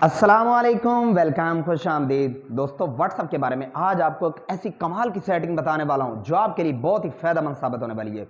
अस्सलामुअलैकुम, वेलकम, खुश आमदीद। दोस्तों, व्हाट्सएप के बारे में आज आपको एक ऐसी कमाल की सेटिंग बताने वाला हूं जो आपके लिए बहुत ही फायदेमंद साबित होने वाली है।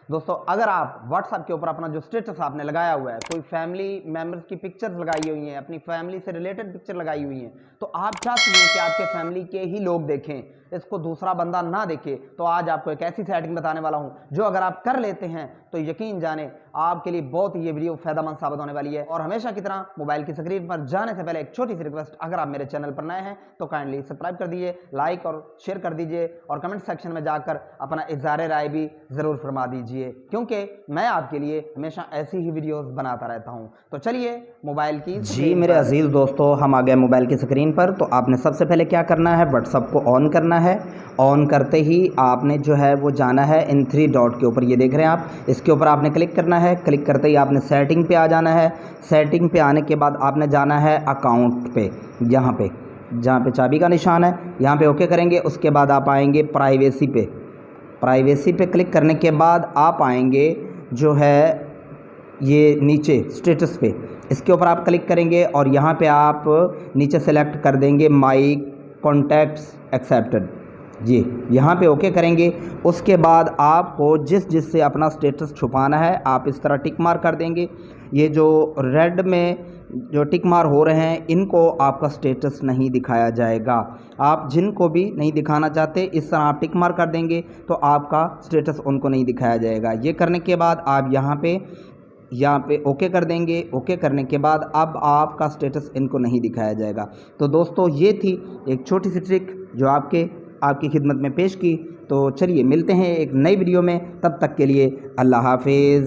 दोस्तों, अगर आप व्हाट्सएप के ऊपर अपना जो स्टेटस आपने लगाया हुआ है, कोई फैमिली मेंबर्स की पिक्चर्स लगाई हुई हैं, अपनी फैमिली से रिलेटेड पिक्चर लगाई हुई हैं, तो आप चाहते हैं कि आपके फैमिली के ही लोग देखें, इसको दूसरा बंदा ना देखे, तो आज आपको एक ऐसी सेटिंग बताने वाला हूं जो अगर आप कर लेते हैं तो यकीन जाने आपके लिए बहुत ही ये वीडियो फायदेमंद साबित होने वाली है। और हमेशा की तरह मोबाइल की स्क्रीन पर जाने से पहले एक छोटी सी रिक्वेस्ट, अगर आप मेरे चैनल पर नए हैं तो काइंडली सब्सक्राइब कर दीजिए, लाइक और शेयर कर दीजिए और कमेंट सेक्शन में जाकर अपना इज़हार राय भी ज़रूर फरमा दीजिए, क्योंकि मैं आपके लिए हमेशा ऐसी ही वीडियोस बनाता रहता हूं। तो चलिए मोबाइल की जी मेरे अजीज़ दोस्तों, हम आ गए मोबाइल की स्क्रीन पर। तो आपने सबसे पहले क्या करना है, व्हाट्सअप को ऑन करना है। ऑन करते ही आपने जो है वो जाना है इन 3 डॉट के ऊपर, ये देख रहे हैं आप, इसके ऊपर आपने क्लिक करना है। क्लिक करते ही आपने सेटिंग पे आ जाना है। सेटिंग पे आने के बाद आपने जाना है अकाउंट पे, यहाँ पे जहाँ पे चाबी का निशान है, यहाँ पे ओके करेंगे। उसके बाद आप आएंगे प्राइवेसी पे। प्राइवेसी पे क्लिक करने के बाद आप आएंगे जो है ये नीचे स्टेटस पे, इसके ऊपर आप क्लिक करेंगे और यहाँ पे आप नीचे सेलेक्ट कर देंगे माई कॉन्टैक्ट्स एक्सेप्टेड, जी यहाँ पे ओके करेंगे। उसके बाद आपको जिस से अपना स्टेटस छुपाना है आप इस तरह टिक मार कर देंगे। ये जो रेड में जो टिक मार हो रहे हैं इनको आपका स्टेटस नहीं दिखाया जाएगा। आप जिनको भी नहीं दिखाना चाहते इस तरह आप टिक मार कर देंगे तो आपका स्टेटस उनको नहीं दिखाया जाएगा। ये करने के बाद आप यहाँ पे ओके कर देंगे। ओके करने के बाद अब आपका स्टेटस इनको नहीं दिखाया जाएगा। तो दोस्तों, ये थी एक छोटी सी ट्रिक जो आपकी खिदमत में पेश की। तो चलिए मिलते हैं एक नई वीडियो में, तब तक के लिए अल्लाह हाफिज़।